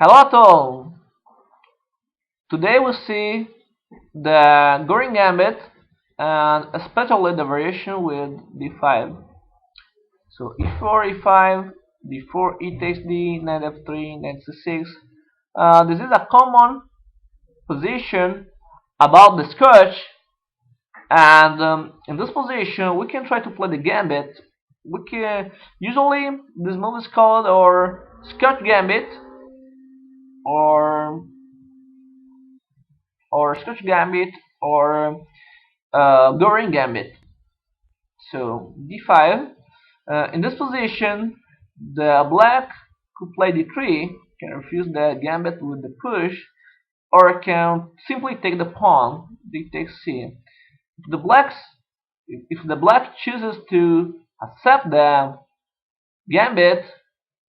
Hello at all! Today we see the Goring gambit and especially the variation with d5. So e4, e5, d4, e takes d, knight f3, knight c6. This is a common position about the Scotch, and in this position we can try to play the gambit. We can usually this move is called or Scotch gambit or Scotch gambit or Goring gambit. So d5. In this position, the black could play d3, can refuse the gambit with the push, or can simply take the pawn. D takes c. If the black chooses to accept the gambit,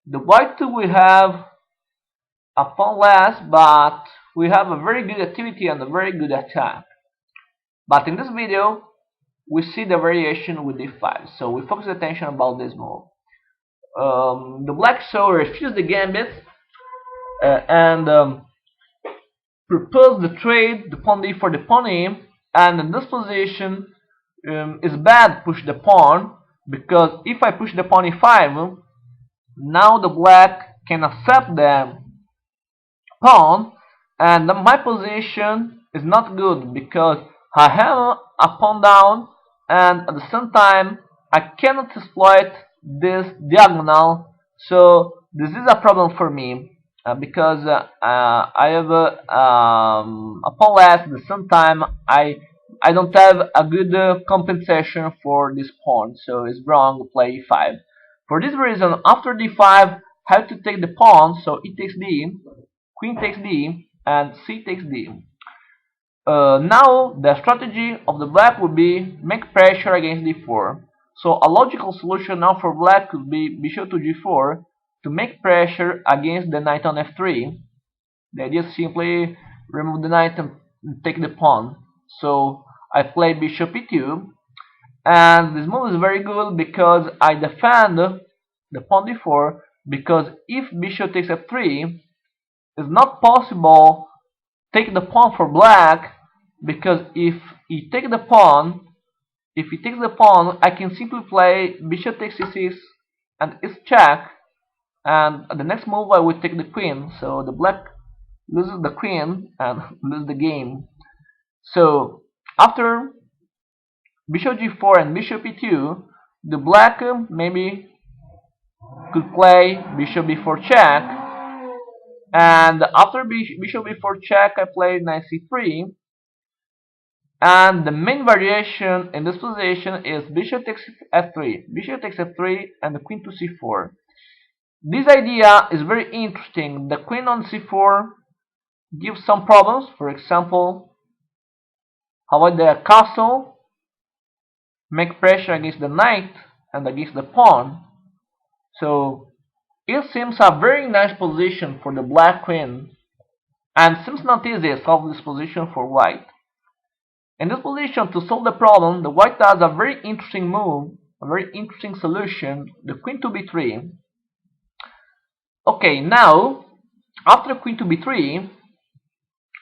the white two will have a pawn less, but we have a very good activity and a very good attack. But in this video, we see the variation with d5, so we focus attention about this move. The black so refused the gambit and proposed the trade, the pawn d for the pawn e, and in this position is bad push the pawn, because if I push the pawn e5, now the black can accept the pawn, and my position is not good because I have a pawn down, and at the same time I cannot exploit this diagonal, so this is a problem for me because I have a pawn less. At the same time I don't have a good compensation for this pawn, so it's wrong to play e5. For this reason, after d5, I have to take the pawn, so e takes d, queen takes d, and c takes d. Now the strategy of the black would be make pressure against d4. So a logical solution now for black could be bishop to g4 to make pressure against the knight on f3. The idea is simply remove the knight and take the pawn. So I play bishop e2, and this move is very good because I defend the pawn d4, because if bishop takes f3, it's not possible take the pawn for black, because if he takes the pawn, I can simply play bishop takes c6 and it's check, and at the next move I will take the queen, so the black loses the queen and loses the game. So after bishop g4 and bishop e2, the black maybe could play bishop b4 check, and after bishop b4 check I play knight c3, and the main variation in this position is bishop takes f3, and the queen to c4. This idea is very interesting. The queen on c4 gives some problems. For example, avoid the castle, make pressure against the knight and against the pawn. So it seems a very nice position for the black queen, and seems not easy to solve this position for white. In this position, to solve the problem, the white does a very interesting move, a very interesting solution, the queen to b3. Okay, now, after queen to b3,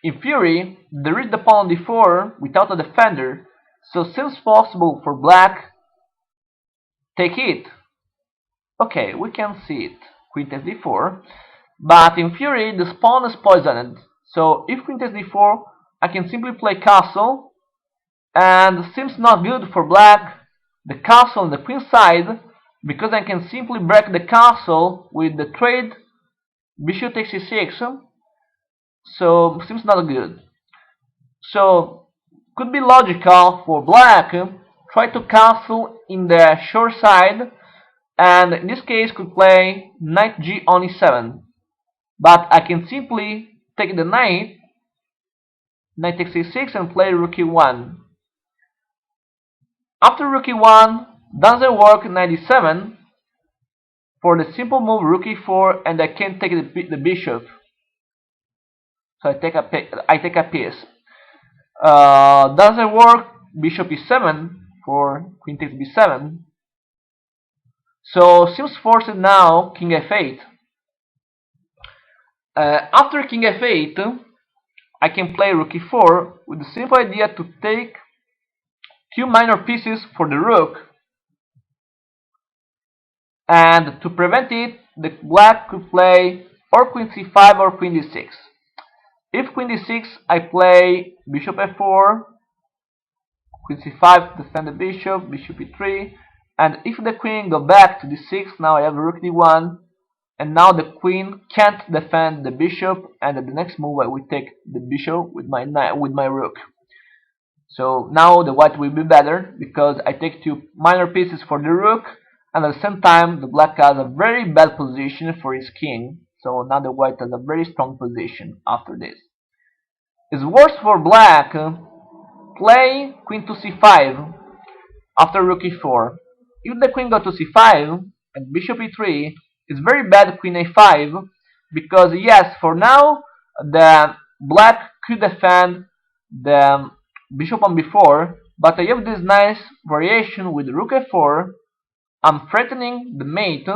in theory, there is the pawn on d4 without a defender, so it seems possible for black take it. Okay, we can see it, queen takes d4, but in theory, this pawn is poisoned, so if queen takes d4, I can simply play castle, and seems not good for black, the castle on the queen side, because I can simply break the castle with the trade bishop takes c6, so seems not good. So could be logical for black try to castle in the short side, and in this case could play knight g on e7, but I can simply take the knight takes c6 and play rook e1. After rook e1, doesn't work knight e7 for the simple move rook e4, and I can't take the bishop, so I take a piece. Doesn't work bishop e7 for queen takes b7, so seems forced now king f8. After king f8, I can play rook e4 with the simple idea to take two minor pieces for the rook, and to prevent it, the black could play or queen c5 or queen d6. If queen d6, I play bishop f4, queen c5 to defend the bishop, bishop e3, and if the queen go back to d6, now I have rook d1, and now the queen can't defend the bishop, and at the next move I will take the bishop with my rook. So now the white will be better because I take two minor pieces for the rook, and at the same time the black has a very bad position for his king. So now the white has a very strong position after this. It's worse for black. Play queen to c5 after rook e4. If the queen go to c5 and bishop e3, it's very bad queen a5 because yes, for now the black could defend the bishop on b4, but I have this nice variation with rook f4. I'm threatening the mate,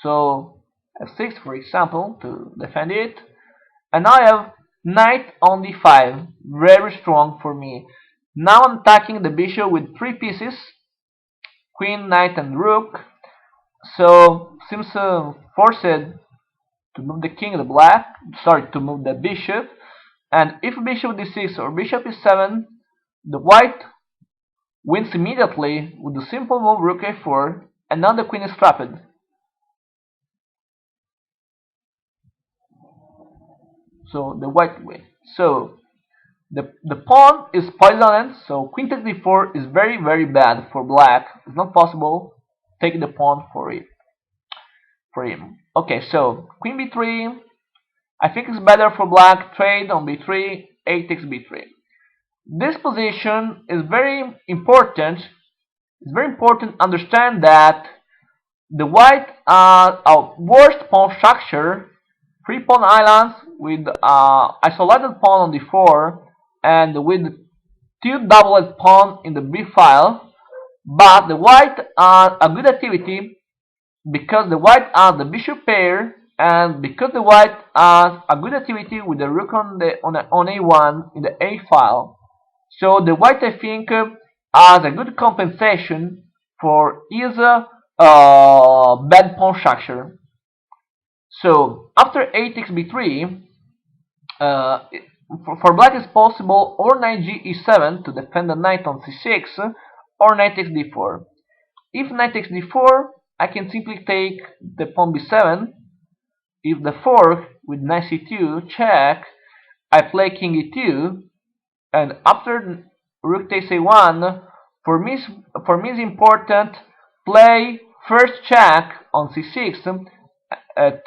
so f6 for example to defend it, and now I have knight on d5, very strong for me. Now I'm attacking the bishop with three pieces, queen, knight, and rook. So seems forced to move the king, the black. Sorry, to move the bishop. And if bishop d6 or bishop e7, the white wins immediately with the simple move rook a4, and now the queen is trapped. So the white wins. So the pawn is poisoned, so queen takes d4 is very bad for black. It's not possible take the pawn for him. Okay, so queen b3. I think it's better for black. Trade on b3. A takes b3. This position is very important. It's very important to understand that the white are a worst pawn structure, three pawn islands with isolated pawn on d4 and with two doubled pawn in the b file. But the white are a good activity because the white has the bishop pair, and because the white has a good activity with the rook on a1 in the a file. So the white, I think, has a good compensation for his bad pawn structure. So after a takes b3, for black it's possible or knight e7 to defend the knight on c6, or knight takes d4. If knight takes d4, I can simply take the pawn b7. If the fork with knight c2 check, I play king e2, and after rook takes a1, for me it's important play first check on c6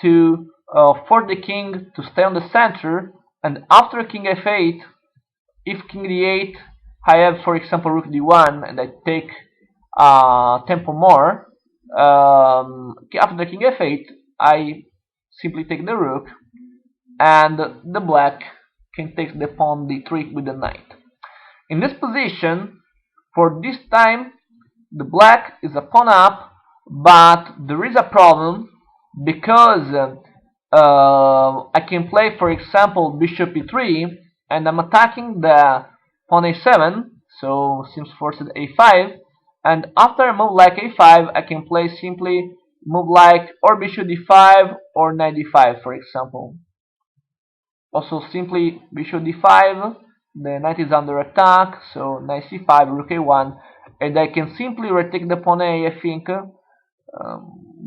to force the king to stay on the center, and after king f8, if king d8, I have for example rook d1 and I take tempo more. After the king f8, I simply take the rook, and the black can take the pawn d3 with the knight. In this position, for this time, the black is a pawn up, but there is a problem because I can play, for example, bishop e3, and I'm attacking the pawn a7, so seems forced a5, and after a move like a5, I can play simply move like or bishop d5 or knight d5, for example. Also simply bishop d5, the knight is under attack, so knight c5, rook a1, and I can simply retake the pawn a, I think,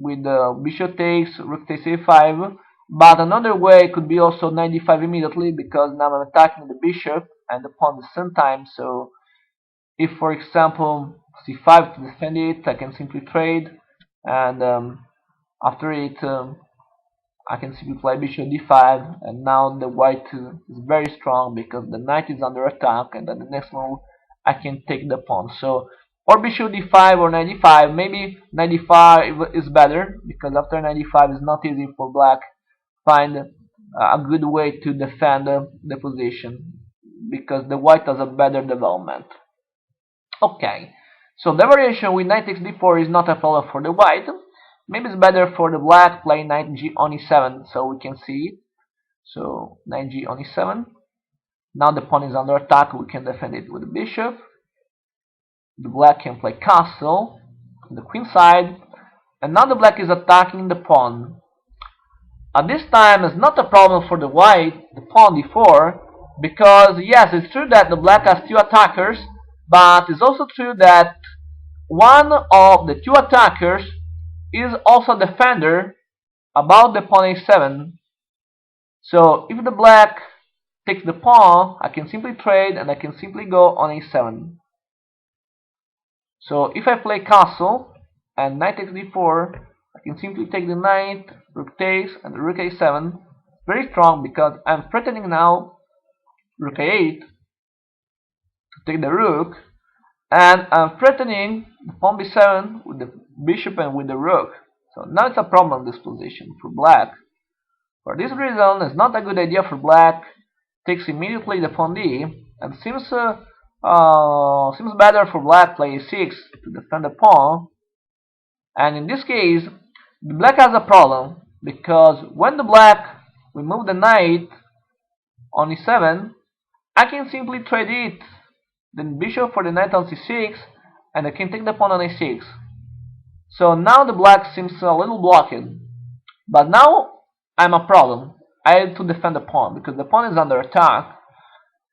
with the bishop takes, rook takes a5. But another way could be also knight d5 immediately, because now I'm attacking the bishop and the pawn at the same time. So if, for example, c5 to defend it, I can simply trade, and after it, I can simply play bishop d5, and now the white is very strong because the knight is under attack, and then the next move I can take the pawn. So or bishop d5 or knight d5. Maybe knight d5 is better because after knight d5 is not easy for black find a good way to defend the position because the white has a better development. Okay, so the variation with knight takes d4 is not a problem for the white. maybe it's better for the black play knight g on e7 so we can see it. So knight g on e7. Now the pawn is under attack, we can defend it with the bishop. The black can play castle on the queen side, and now the black is attacking the pawn. At this time, it's not a problem for the white, the pawn d4, because yes, it's true that the black has two attackers, but it's also true that one of the two attackers is also a defender about the pawn a7. So if the black takes the pawn, I can simply trade and I can simply go on a7. So if I play castle and knight takes d4, I can simply take the knight, rook takes, and rook a7. Very strong because I'm threatening now rook a8 to take the rook, and I'm threatening the pawn b7 with the bishop and with the rook. So now it's a problem this position for black. For this reason, it's not a good idea for black. Takes immediately the pawn d, and seems better for black play a6 to defend the pawn. And in this case, the black has a problem because when the black will move the knight on e7, I can simply trade it, then bishop for the knight on c6, and I can take the pawn on a6. So now the black seems a little blocked, but now I'm a problem. I have to defend the pawn because the pawn is under attack,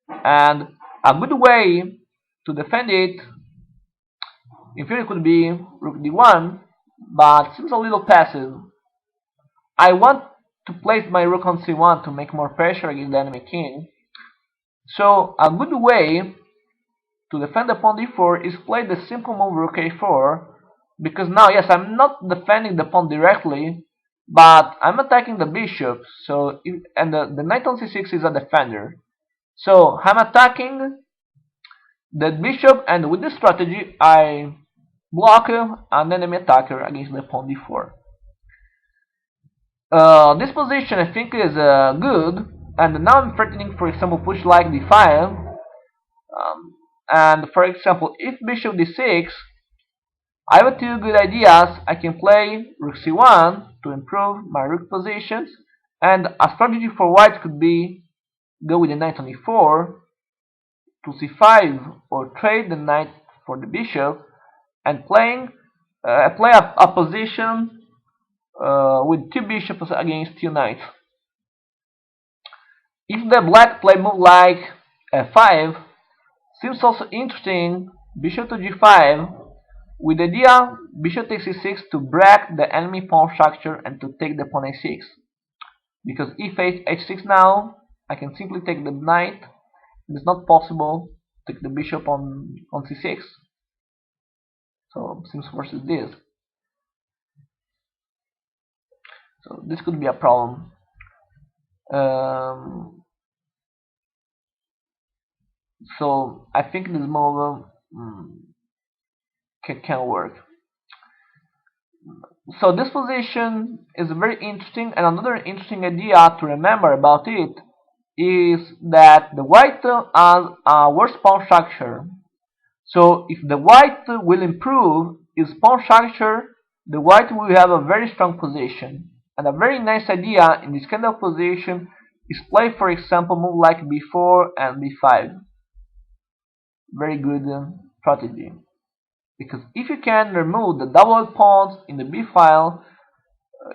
and a good way to defend it in theory could be rook d1, but seems a little passive. I want to place my rook on c1 to make more pressure against the enemy king. So a good way to defend the pawn d4 is play the simple move rook a4, because now yes, I'm not defending the pawn directly, but I'm attacking the bishop. So and the knight on c6 is a defender. So I'm attacking the bishop, and with this strategy I block an enemy attacker against the pawn d4. This position I think is good, and now I'm threatening, for example, push like d5, and for example, if bishop d6, I have two good ideas. I can play rook c1 to improve my rook positions, and a strategy for white could be go with the knight on e4 to c5, or trade the knight for the bishop, and play a position with two bishops against two knights. If the black play move like f5, seems also interesting, bishop to g5, with the idea bishop takes e6 to break the enemy pawn structure and to take the pawn a6. Because if h6 now, I can simply take the knight. It's not possible to take the bishop on c6. So seems versus this. So this could be a problem. So I think this move can work. So this position is very interesting, and another interesting idea to remember about it is that the white has a worse pawn structure. So if the white will improve its pawn structure, the white will have a very strong position. And a very nice idea in this kind of position is play, for example, move like b4 and b5. Very good strategy. Because if you can remove the double pawns in the b file,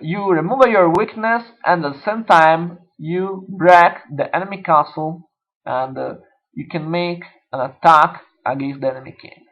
you remove your weakness, and at the same time you break the enemy castle, and you can make an attack against the enemy king.